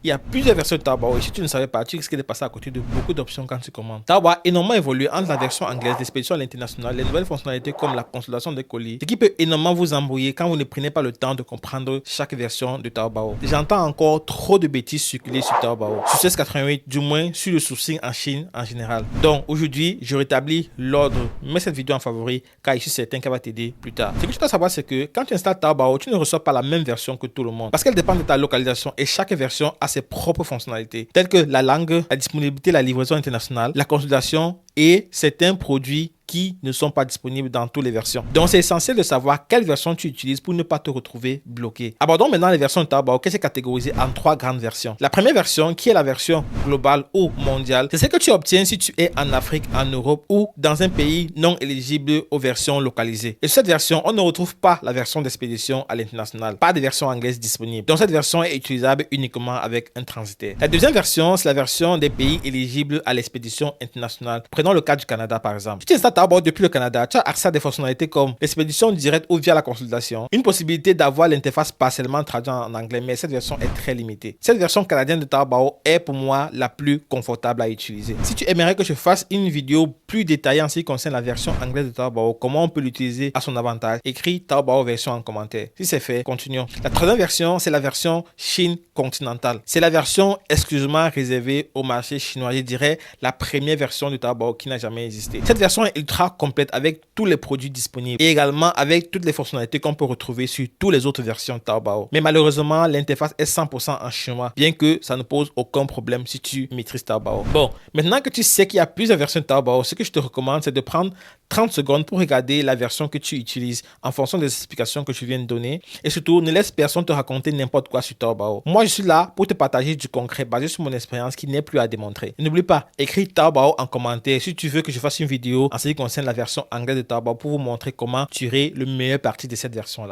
Il y a plusieurs versions de Taobao et si tu ne savais pas, tu risques de passer à côté de beaucoup d'options quand tu commandes. Taobao a énormément évolué entre la version anglaise d'expédition à l'international, les nouvelles fonctionnalités comme la consolidation des colis, ce qui peut énormément vous embrouiller quand vous ne prenez pas le temps de comprendre chaque version de Taobao. J'entends encore trop de bêtises circuler sur Taobao, sur 1688, du moins sur le sourcing en Chine en général. Donc aujourd'hui, je rétablis l'ordre. Mets cette vidéo en favori car je suis certain qu'elle va t'aider plus tard. Ce que tu dois savoir, c'est que quand tu installes Taobao, tu ne reçois pas la même version que tout le monde parce qu'elle dépend de ta localisation et chaque version a ses propres fonctionnalités telles que la langue, la disponibilité, la livraison internationale, la consolidation et certains produits qui ne sont pas disponibles dans toutes les versions. Donc, c'est essentiel de savoir quelle version tu utilises pour ne pas te retrouver bloqué. Abordons maintenant les versions de Taobao qui sont catégorisées en 3 grandes versions. La première version, qui est la version globale ou mondiale, c'est celle que tu obtiens si tu es en Afrique, en Europe ou dans un pays non éligible aux versions localisées. Et sur cette version, on ne retrouve pas la version d'expédition à l'international, pas de version anglaise disponible. Donc, cette version est utilisable uniquement avec un transitaire. La deuxième version, c'est la version des pays éligibles à l'expédition internationale. Prenons le cas du Canada par exemple. Si tu installes Taobao depuis le Canada, tu as accès à des fonctionnalités comme l'expédition directe ou via la consolidation, une possibilité d'avoir l'interface partiellement traduite en anglais, mais cette version est très limitée. Cette version canadienne de Taobao est pour moi la plus confortable à utiliser. Si tu aimerais que je fasse une vidéo plus détaillée en ce qui concerne la version anglaise de Taobao, comment on peut l'utiliser à son avantage, écris Taobao version en commentaire. Si c'est fait, continuons. La troisième version, c'est la version Chine continentale. C'est la version exclusivement réservée au marché chinois. Je dirais la première version de Taobao qui n'a jamais existé. Cette version est ultra complète avec tous les produits disponibles et également avec toutes les fonctionnalités qu'on peut retrouver sur toutes les autres versions de Taobao. Mais malheureusement, l'interface est 100% en chinois, bien que ça ne pose aucun problème si tu maîtrises Taobao. Bon, maintenant que tu sais qu'il y a plusieurs versions de Taobao, ce que je te recommande, c'est de prendre 30 secondes pour regarder la version que tu utilises en fonction des explications que je viens de donner. Et surtout, ne laisse personne te raconter n'importe quoi sur Taobao. Moi, je suis là pour te partager du concret basé sur mon expérience qui n'est plus à démontrer. N'oublie pas, écris Taobao en commentaire si tu veux que je fasse une vidéo en ce qui concerne la version anglaise de Taobao pour vous montrer comment tirer le meilleur parti de cette version-là.